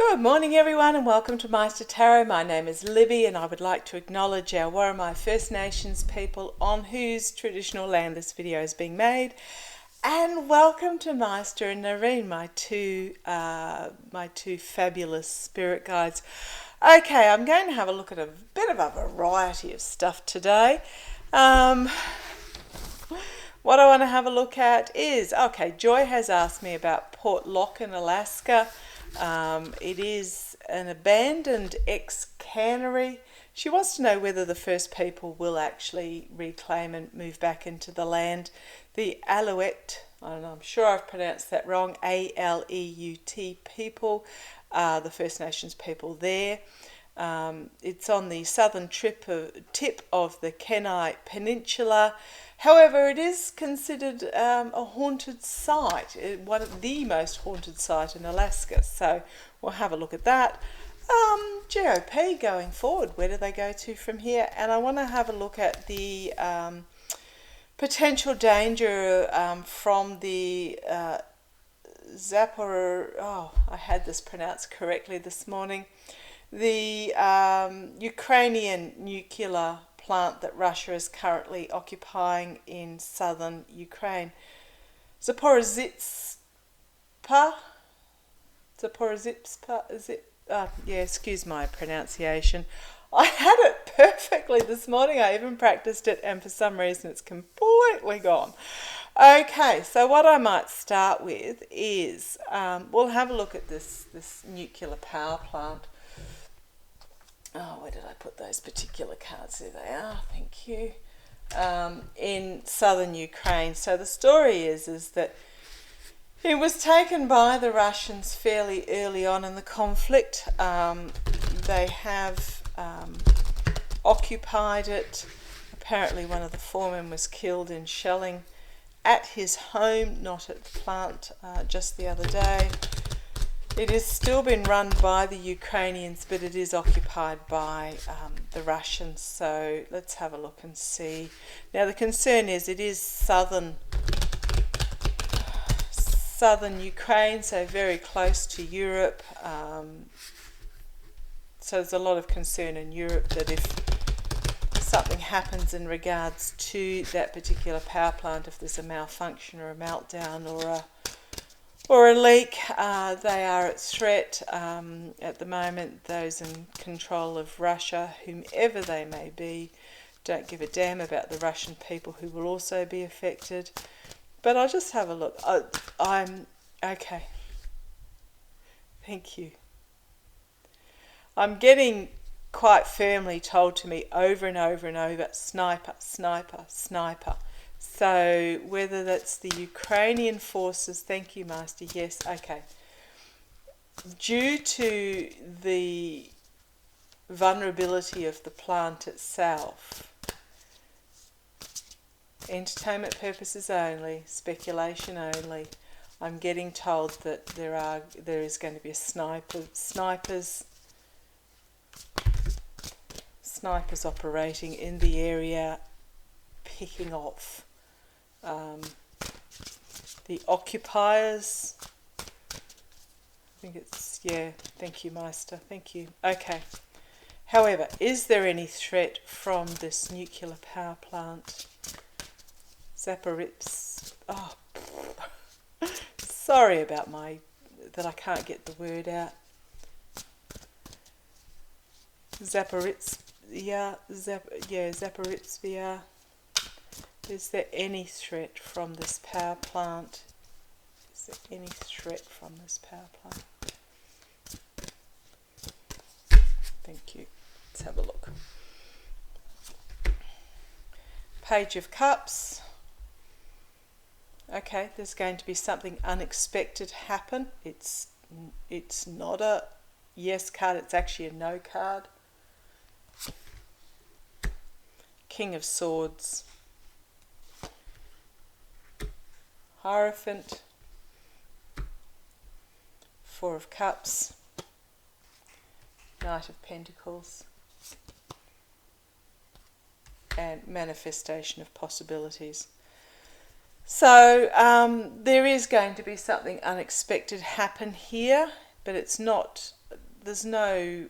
Good morning everyone and welcome to Meister Tarot. My name is Libby and I would like to acknowledge our Warramai First Nations people on whose traditional land this video is being made. And welcome to Meister and Noreen, my two fabulous spirit guides. Okay, I'm going to have a look at a bit of a variety of stuff today. What I want to have a look at is, okay, Joy has asked me about Port Lock in Alaska. It is an abandoned ex-cannery. She wants to know whether the first people will actually reclaim and move back into the land. The Alouette, I don't know, I'm sure I've pronounced that wrong, A-L-E-U-T people, the First Nations people there. It's on the southern tip of the Kenai Peninsula. However, it is considered a haunted site, one of the most haunted site in Alaska. So we'll have a look at that. GOP going forward, where do they go to from here? And I want to have a look at the potential danger from the I had this pronounced correctly this morning. The Ukrainian nuclear plant that Russia is currently occupying in southern Ukraine. Zaporizhzhia, is it? Yeah, excuse my pronunciation. I had it perfectly this morning. I even practiced it and for some reason it's completely gone. Okay, so what I might start with is we'll have a look at this nuclear power plant. Oh, where did I put those particular cards? There they are, thank you. In southern Ukraine. So the story is that it was taken by the Russians fairly early on in the conflict. They have occupied it. Apparently one of the foremen was killed in shelling at his home, not at the plant, just the other day. It has still been run by the Ukrainians, but it is occupied by the Russians. So let's have a look and see. Now the concern is it is southern Ukraine, so very close to Europe. So there's a lot of concern in Europe that if something happens in regards to that particular power plant, if there's a malfunction or a meltdown or a leak, they are at threat. At the moment, those in control of Russia, whomever they may be, don't give a damn about the Russian people who will also be affected. But I'll just have a look. I'm okay. Thank you. I'm getting quite firmly told to me over and over and over, sniper, sniper, sniper. So whether that's the Ukrainian forces, thank you, Master, yes, okay. Due to the vulnerability of the plant itself, entertainment purposes only, speculation only, I'm getting told that there is going to be a snipers operating in the area, picking off the occupiers. I think it's, yeah, thank you, Meister, thank you. Okay. However, is there any threat from this nuclear power plant? Zaporizhzhia. Oh, sorry about that I can't get the word out. Zaporizhzhia. Is there any threat from this power plant? Is there any threat from this power plant? Thank you. Let's have a look. Page of Cups. Okay, there's going to be something unexpected happen. It's not a yes card, it's actually a no card. King of Swords. Hierophant. Four of Cups. Knight of Pentacles. And Manifestation of Possibilities. So there is going to be something unexpected happen here. but it's not. There's no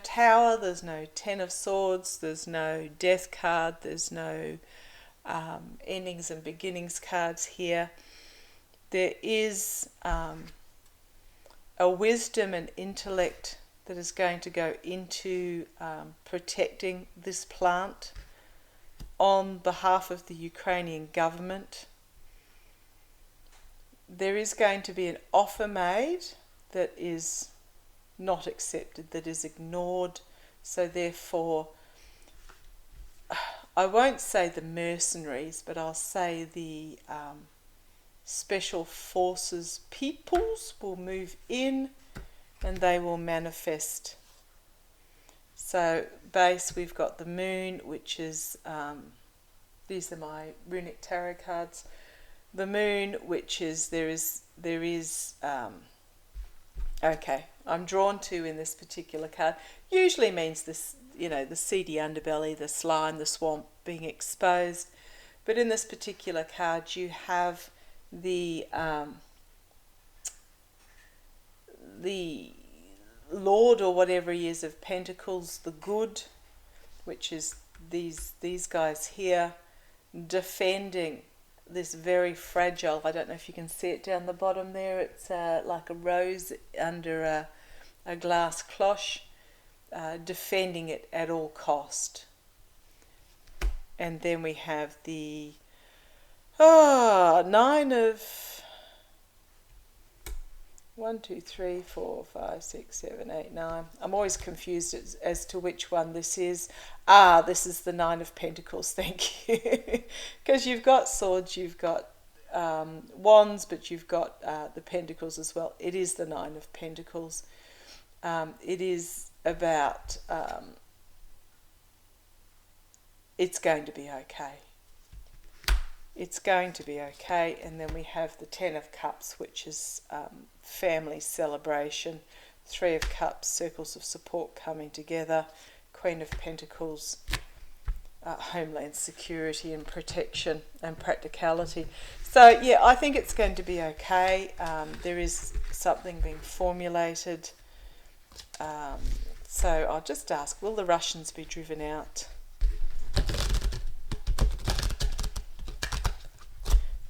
tower. There's no Ten of Swords. There's no Death card. There's no endings and beginnings cards here. There is a wisdom and intellect that is going to go into protecting this plant on behalf of the Ukrainian government. There is going to be an offer made that is not accepted, that is ignored. So therefore, I won't say the mercenaries, but I'll say the special forces peoples will move in and they will manifest. So base, we've got the moon, which is, these are my runic tarot cards. The moon, which is, okay, I'm drawn to in this particular card, usually means this, the seedy underbelly, the slime, the swamp being exposed. But in this particular card, you have the Lord, or whatever he is, of Pentacles, the good, which is these guys here, defending this very fragile, I don't know if you can see it down the bottom there, it's like a rose under a glass cloche, defending it at all cost. And then we have the nine of 1, 2, 3, 4, 5, 6, 7, 8, 9. I'm always confused as to which one this is. This is the Nine of Pentacles, thank you. Because you've got swords, you've got wands, but you've got the pentacles as well. It is the Nine of Pentacles. It is about it's going to be okay. It's going to be okay. And then we have the Ten of Cups, which is family celebration. Three of Cups, circles of support coming together. Queen of Pentacles, homeland security and protection and practicality. So yeah, I think it's going to be okay. There is something being formulated. So I'll just ask, will the Russians be driven out?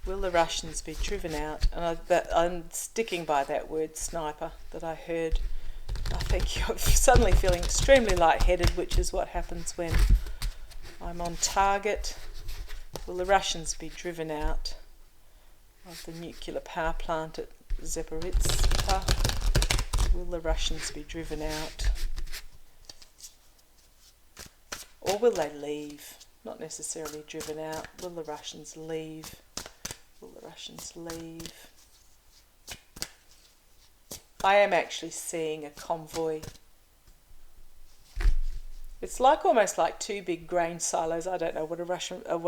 Will the Russians be driven out? And I'm sticking by that word sniper that I heard. I think you're suddenly feeling extremely lightheaded, which is what happens when I'm on target. Will the Russians be driven out of the nuclear power plant at Zaporizhzhia? Will the Russians be driven out? Or will they leave? Not necessarily driven out. Will the Russians leave? Will the Russians leave? I am actually seeing a convoy. It's like almost like two big grain silos. I don't know what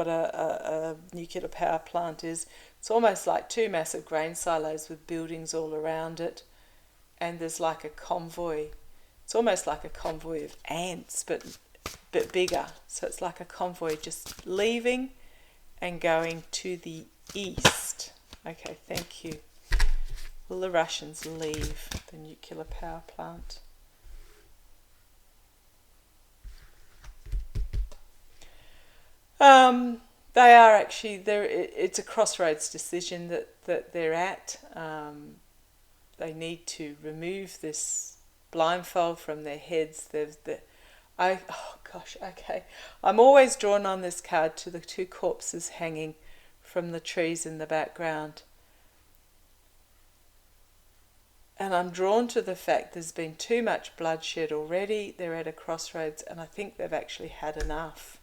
a nuclear power plant is. It's almost like two massive grain silos with buildings all around it, and there's like a convoy. It's almost like a convoy of ants, but bigger. So it's like a convoy just leaving and going to the east. Okay, thank you. Will the Russians leave the nuclear power plant? They are actually there. It's a crossroads decision that they're at. They need to remove this blindfold from their heads. Oh gosh, okay. I'm always drawn on this card to the two corpses hanging from the trees in the background. And I'm drawn to the fact there's been too much bloodshed already. They're at a crossroads, and I think they've actually had enough.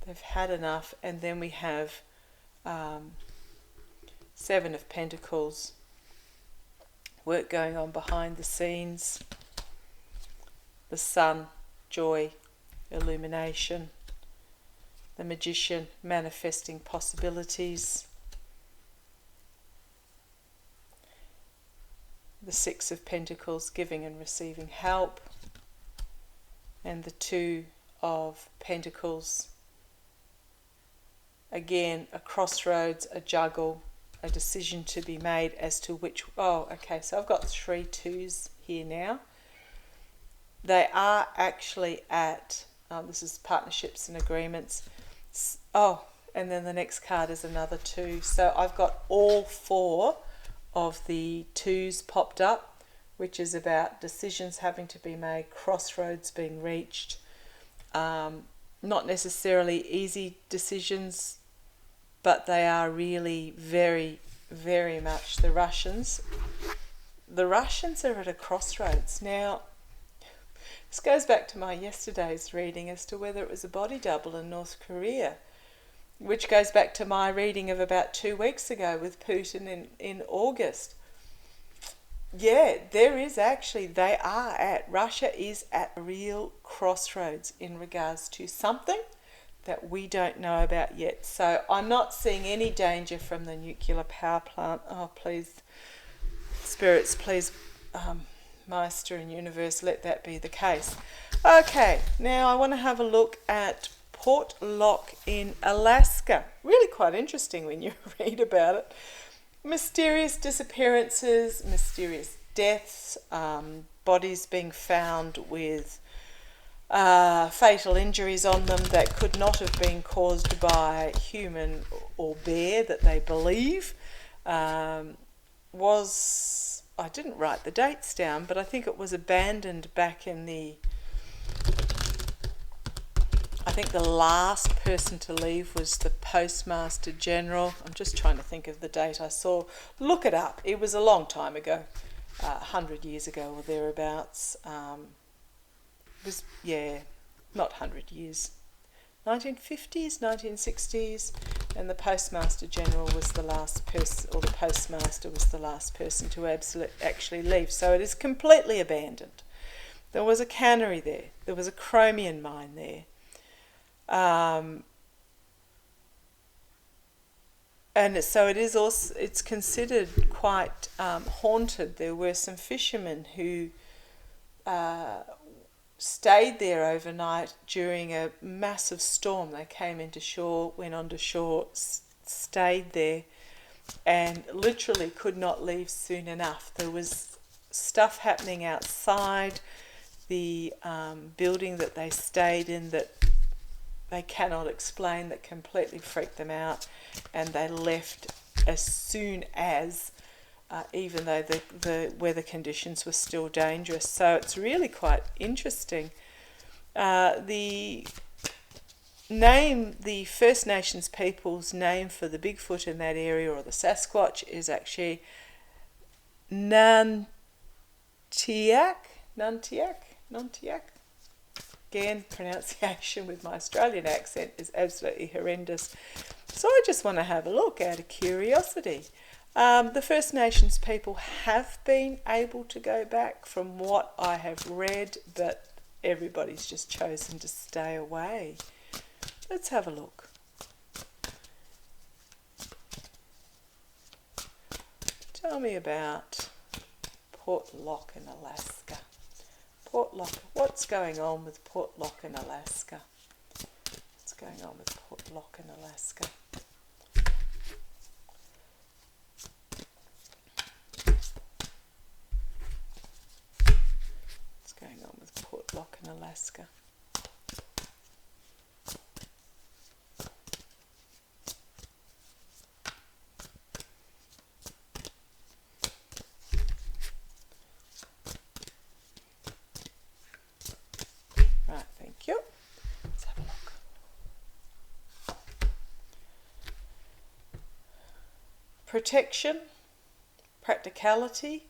They've had enough. And then we have Seven of Pentacles. Work going on behind the scenes. The Sun, joy, illumination. The Magician, manifesting possibilities. The Six of Pentacles, giving and receiving help. And the Two of Pentacles, again, a crossroads, a juggle, a decision to be made as to which. Oh, okay, so I've got 3 twos here now. They are actually at, this is partnerships and agreements. Oh, and then the next card is another 2. So I've got all 4 of the 2s popped up, which is about decisions having to be made, crossroads being reached. Not necessarily easy decisions, but they are really very, very much the Russians. The Russians are at a crossroads. Now, this goes back to my yesterday's reading as to whether it was a body double in North Korea, which goes back to my reading of about 2 weeks ago with Putin in August. Yeah, there is actually, Russia is at a real crossroads in regards to something that we don't know about yet. So I'm not seeing any danger from the nuclear power plant. Oh, please, spirits, please, Master and Universe, let that be the case. Okay, now I want to have a look at Port Locke in Alaska. Really quite interesting when you read about it. Mysterious disappearances, mysterious deaths, bodies being found with fatal injuries on them that could not have been caused by human or bear that they believe. I didn't write the dates down, but I think it was abandoned back in I think the last person to leave was the Postmaster General. I'm just trying to think of the date I saw. Look it up. It was a long time ago, 100 years ago or thereabouts. Not 100 years. 1950s, 1960s, and the Postmaster General was the last person, or the Postmaster was the last person to actually leave. So it is completely abandoned. There was a cannery there. There was a chromium mine there. And so it is also, it's considered quite haunted. There were some fishermen who stayed there overnight during a massive storm. They came into shore, went onto shore, stayed there, and literally could not leave soon enough. There was stuff happening outside the building that they stayed in that they cannot explain, that completely freaked them out, and they left as soon as, even though the weather conditions were still dangerous. So it's really quite interesting. The First Nations people's name for the Bigfoot in that area, or the Sasquatch, is actually Nuntiak. Again, pronunciation with my Australian accent is absolutely horrendous. So I just want to have a look out of curiosity. The First Nations people have been able to go back from what I have read, but everybody's just chosen to stay away. Let's have a look. Tell me about Port Locke in Alaska. Port Locke. What's going on with Port Locke in Alaska? What's going on with Port Locke in Alaska? What's going on with Port Locke in Alaska? Protection, practicality,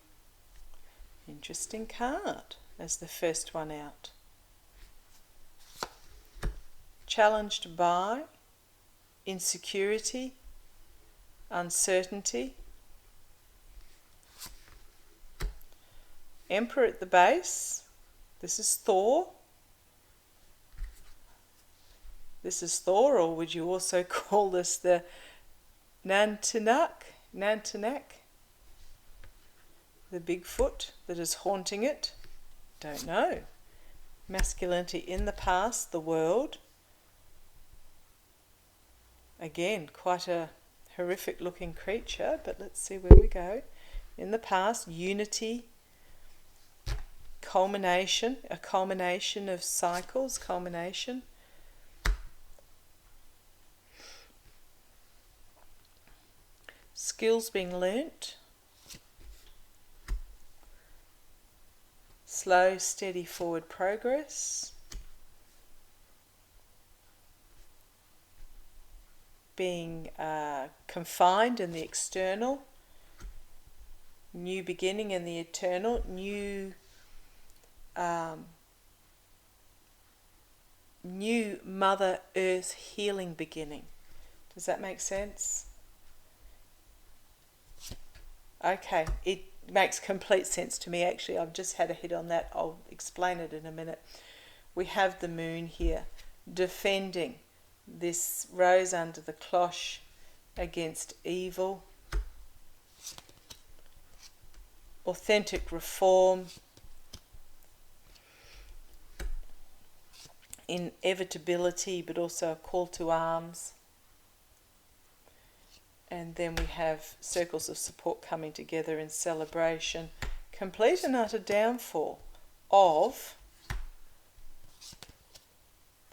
interesting card as the first one out. Challenged by insecurity, uncertainty. Emperor at the base. This is Thor. This is Thor, or would you also call this the Nantinak, the Bigfoot that is haunting it? Don't know. Masculinity in the past, the world. Again, quite a horrific looking creature, but let's see where we go. In the past, unity, culmination, a culmination of cycles, culmination. Skills being learnt. Slow, steady forward progress. Being confined in the external. New beginning in the eternal. New Mother Earth healing beginning. Does that make sense? Okay, it makes complete sense to me actually. I've just had a hit on that. I'll explain it in a minute. We have the moon here defending this rose under the cloche against evil. Authentic reform. Inevitability, but also a call to arms. And then we have circles of support coming together in celebration. Complete and utter downfall of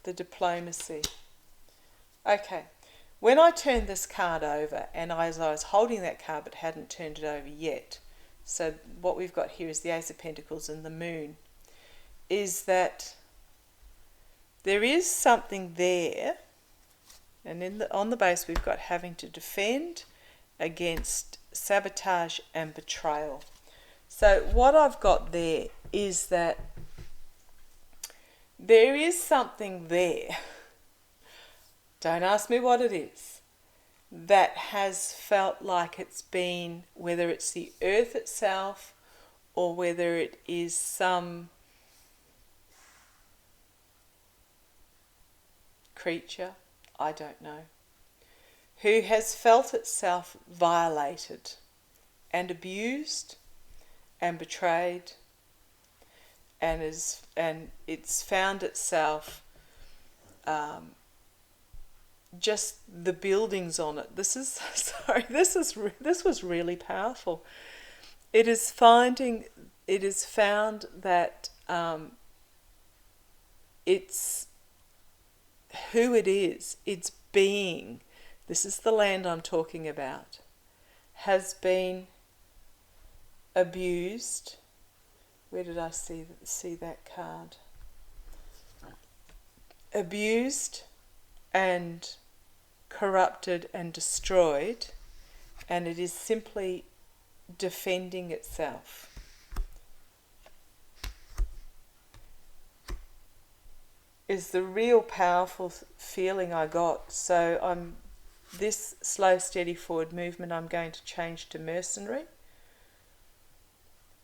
the diplomacy. Okay, when I turned this card over, and as I was holding that card but hadn't turned it over yet, so what we've got here is the Ace of Pentacles and the Moon, is that there is something there, and on the base we've got having to defend against sabotage and betrayal. So what I've got there is that there is something there, don't ask me what it is, that has felt like it's been, whether it's the earth itself or whether it is some creature, I don't know, who has felt itself violated and abused and betrayed, and it's found itself just the buildings on it. This was really powerful. It is found that it's who it is, its being, this is the land I'm talking about, has been abused. Where did I see that card? Abused and corrupted and destroyed, and it is simply defending itself. Is the real powerful feeling I got. So this slow, steady forward movement I'm going to change to mercenary.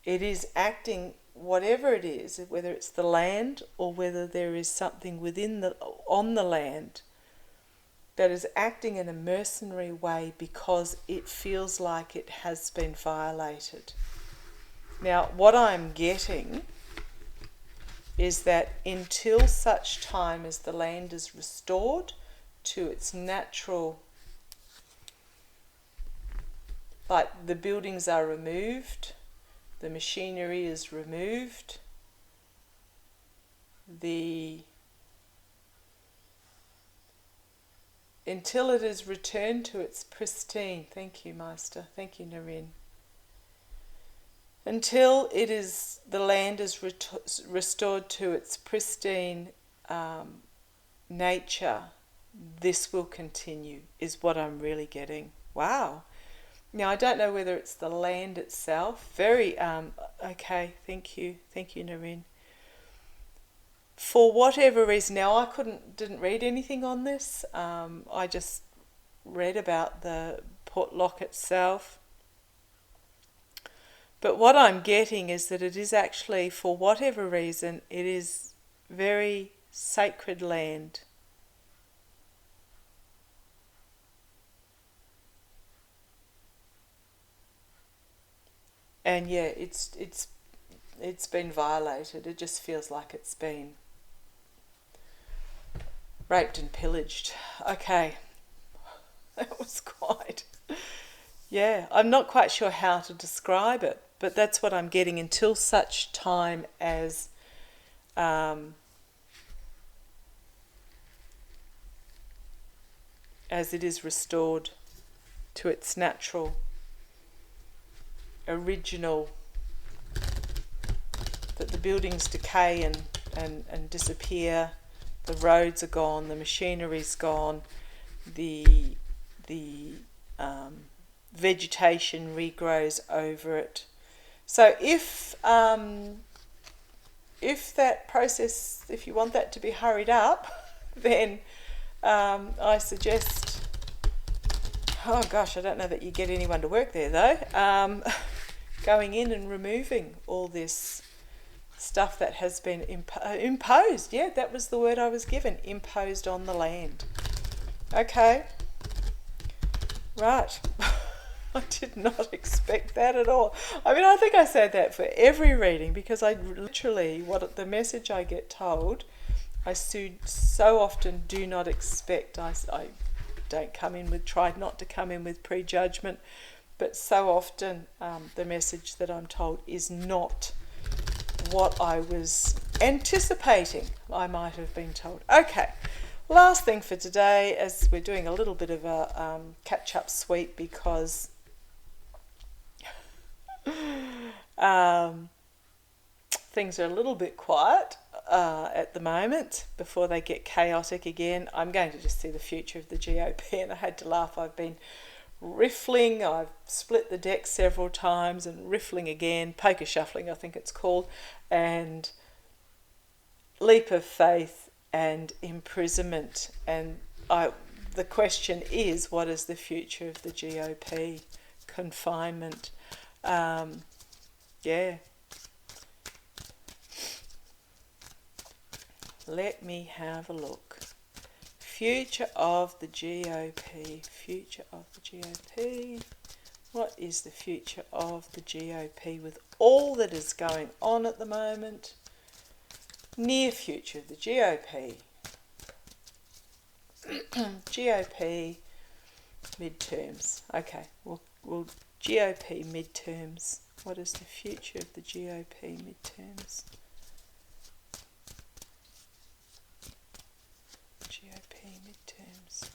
It is acting, whatever it is, whether it's the land or whether there is something on the land that is acting in a mercenary way because it feels like it has been violated. Now, what I'm getting is that until such time as the land is restored to its natural, like the buildings are removed, the machinery is removed, until it is returned to its pristine, thank you Master, thank you Naren, until the land is restored to its pristine nature, this will continue, is what I'm really getting. Wow. Now, I don't know whether it's the land itself. Very, okay, thank you, Naren. For whatever reason, now I didn't read anything on this. I just read about the portlock itself. But what I'm getting is that it is actually, for whatever reason, it is very sacred land. And yeah, it's been violated. It just feels like it's been raped and pillaged. Okay, that was quite Yeah, I'm not quite sure how to describe it, but that's what I'm getting until such time um, as it is restored to its natural, original, that the buildings decay and disappear, the roads are gone, the machinery's gone, the vegetation regrows over it. So if that process, if you want that to be hurried up, then I suggest, oh gosh, I don't know that you get anyone to work there though, going in and removing all this stuff that has been imposed. Yeah, that was the word I was given, imposed on the land. Okay, right. I did not expect that at all. I mean, I think I said that for every reading because I literally, what the message I get told, I so often do not expect. I don't come in with, try not to come in with prejudgment, but so often the message that I'm told is not what I was anticipating I might have been told. Okay, last thing for today, as we're doing a little bit of a catch-up sweep because things are a little bit quiet at the moment before they get chaotic again. I'm going to just see the future of the GOP, and I had to laugh. I've been riffling, I've split the deck several times and riffling again, poker shuffling I think it's called, and leap of faith and imprisonment. And the question is, what is the future of the GOP? Confinement. Yeah. Let me have a look. Future of the GOP. Future of the GOP. What is the future of the GOP with all that is going on at the moment? Near future of the GOP. GOP midterms. Okay, we'll GOP midterms. What is the future of the GOP midterms? GOP midterms.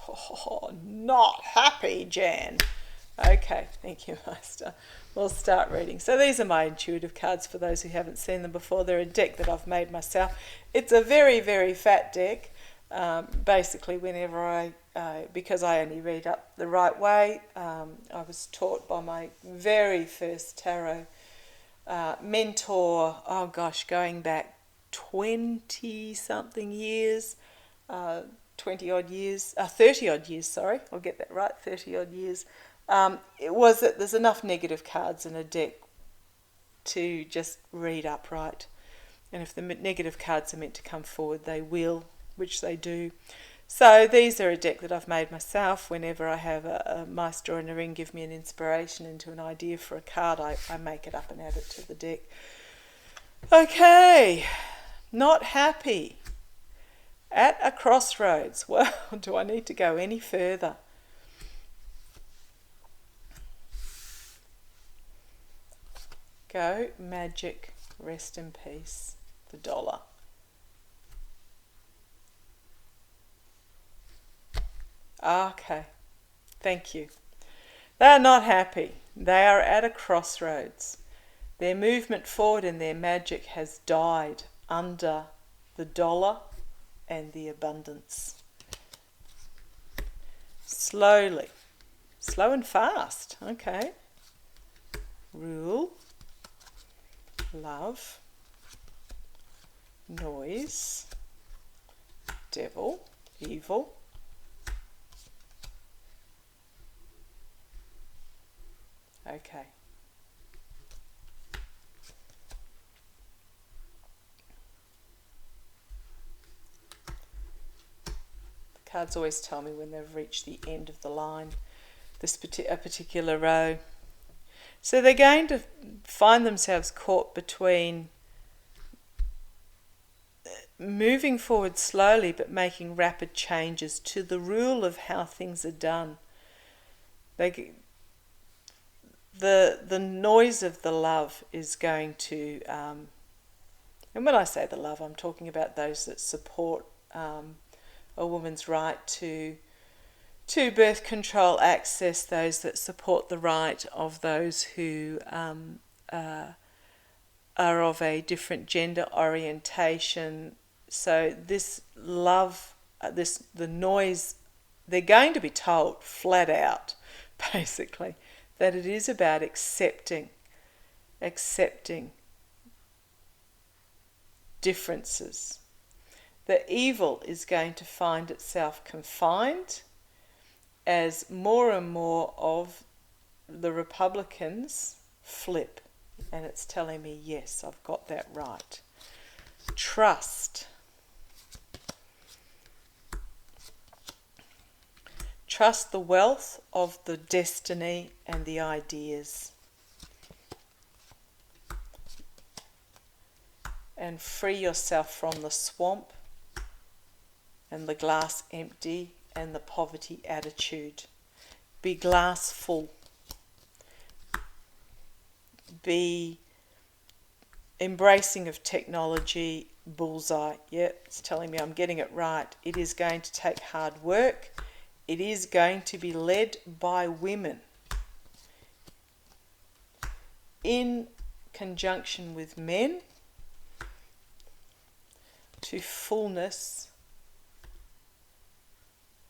Oh, not happy, Jan. Okay, thank you, Master. We'll start reading. So these are my intuitive cards for those who haven't seen them before. They're a deck that I've made myself. It's a very, very fat deck. Basically, whenever because I only read up the right way, I was taught by my very first tarot mentor, oh gosh, going back 20-something years, 20 odd years, 30 odd years, sorry, I'll get that right, 30 odd years. It was that there's enough negative cards in a deck to just read upright. And if the negative cards are meant to come forward, they will, which they do. So these are a deck that I've made myself. Whenever I have a maestro in a ring give me an inspiration into an idea for a card, I make it up and add it to the deck. Okay, not happy. At a crossroads. Well, do I need to go any further? Go magic, rest in peace, the dollar. Okay, thank you. They are not happy. They are at a crossroads. Their movement forward and their magic has died under the dollar and the abundance. Slowly. Slow and fast. Okay. Rule. Love. Noise. Devil. Evil. Okay. The cards always tell me when they've reached the end of the line, a particular row. So they're going to find themselves caught between moving forward slowly but making rapid changes to the rule of how things are done. The noise of the love is going to, and when I say the love, I'm talking about those that support a woman's right to birth control access, those that support the right of those who are of a different gender orientation. So this love, the noise, they're going to be told flat out, basically, that it is about accepting differences. The evil is going to find itself confined as more and more of the Republicans flip. And it's telling me, yes, I've got that right. Trust. Trust the wealth of the destiny and the ideas. And free yourself from the swamp and the glass empty and the poverty attitude. Be glass full. Be embracing of technology, bullseye. Yep, it's telling me I'm getting it right. It is going to take hard work. It is going to be led by women in conjunction with men to fullness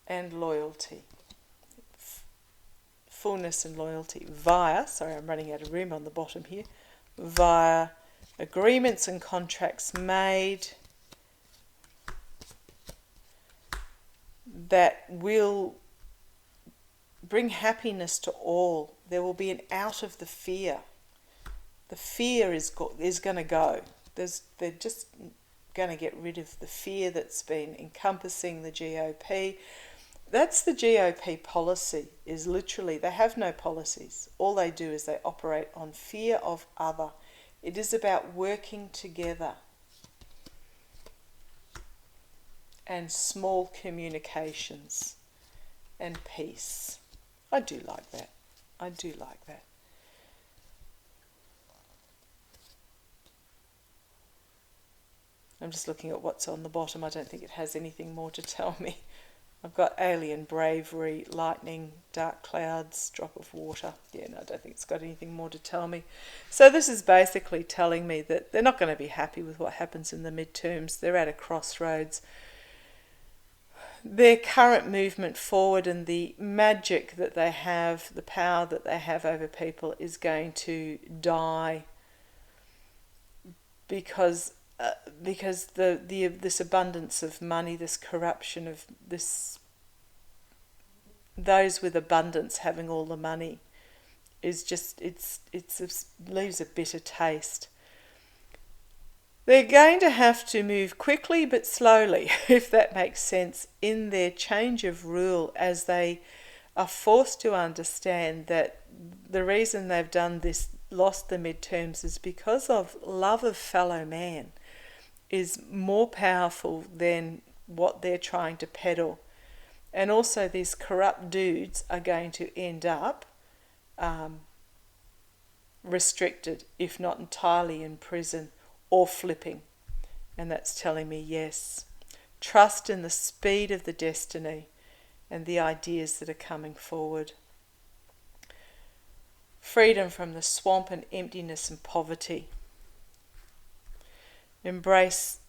and loyalty. Fullness and loyalty via, sorry, I'm running out of room on the bottom here, via agreements and contracts made that will bring happiness to all. There will be an out of the fear. The fear is going to go. They're just going to get rid of the fear that's been encompassing the GOP. That's the GOP policy, is literally, they have no policies. All they do is they operate on fear of other. It is about working together and small communications and peace. I do like that. I do like that. I'm just looking at what's on the bottom. I don't think it has anything more to tell me. I've got alien bravery, lightning, dark clouds, drop of water. Yeah, no, I don't think it's got anything more to tell me. So this is basically telling me that they're not going to be happy with what happens in the midterms. They're at a crossroads. Their current movement forward and the magic that they have, the power that they have over people is going to die because this abundance of money, this corruption of those with abundance having all the money is just it leaves a bitter taste. They're going to have to move quickly but slowly, if that makes sense, in their change of rule as they are forced to understand that the reason they've done this, lost the midterms, is because of love of fellow man is more powerful than what they're trying to peddle. And also these corrupt dudes are going to end up restricted, if not entirely in prison or flipping. And that's telling me yes. Trust in the speed of the destiny and the ideas that are coming forward. Freedom from the swamp and emptiness and poverty. Embrace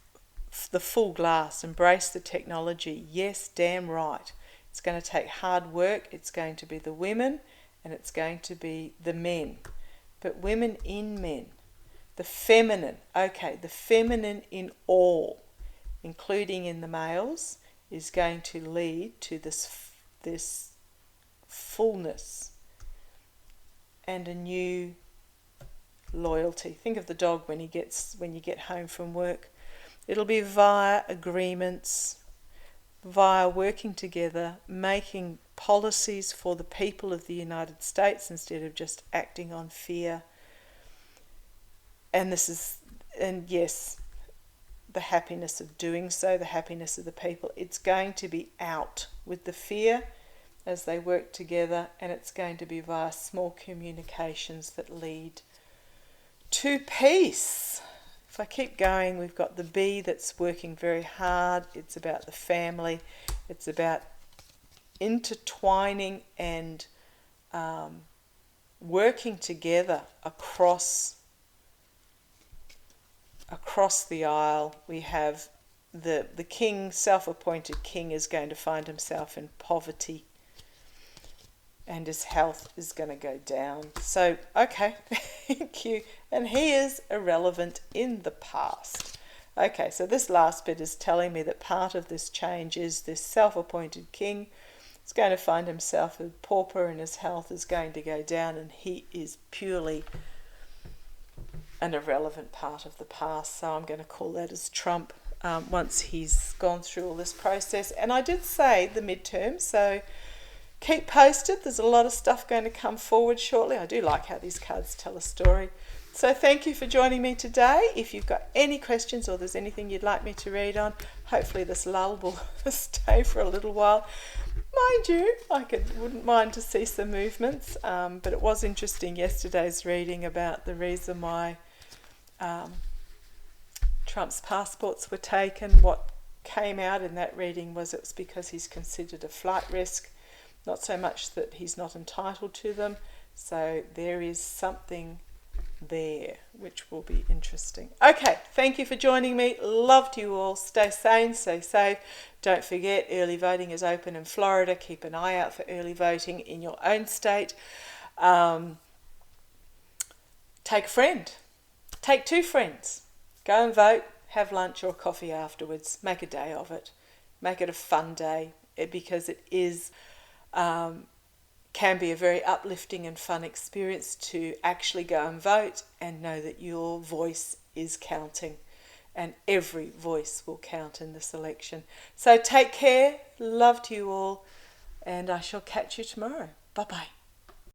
the full glass, embrace the technology. Yes, damn right. It's going to take hard work. It's going to be the women and it's going to be the men. But women in men. The feminine. Okay, the feminine in all, including in the males, is going to lead to this fullness and a new loyalty. Think of the dog when you get home from work. It'll be via agreements, via working together, making policies for the people of the United States instead of just acting on fear. And yes, the happiness of doing so, the happiness of the people. It's going to be out with the fear as they work together, and it's going to be via small communications that lead to peace. If I keep going, we've got the bee that's working very hard. It's about the family. It's about intertwining and working together across the aisle. We have the king, self-appointed king, is going to find himself in poverty, and his health is going to go down. So, okay, thank you. And he is irrelevant in the past. Okay, so this last bit is telling me that part of this change is this self-appointed king is going to find himself a pauper, and his health is going to go down, and he is purely an irrelevant part of the past. So I'm going to call that as Trump once he's gone through all this process. And I did say the midterms, so keep posted. There's a lot of stuff going to come forward shortly. I do like how these cards tell a story. So thank you for joining me today. If you've got any questions or there's anything you'd like me to read on, hopefully this lull will stay for a little while. Mind you, wouldn't mind to see some movements, but it was interesting yesterday's reading about the reason why Trump's passports were taken. What came out in that reading was it was because he's considered a flight risk, not so much that he's not entitled to them. So there is something there which will be interesting. Okay, thank you for joining me. Love to you all. Stay sane, stay safe. Don't forget, early voting is open in Florida. Keep an eye out for early voting in your own state. Take a friend. Take 2 friends. Go and vote. Have lunch or coffee afterwards. Make a day of it. Make it a fun day, because it is can be a very uplifting and fun experience to actually go and vote and know that your voice is counting, and every voice will count in this election. So take care. Love to you all, and I shall catch you tomorrow. Bye-bye.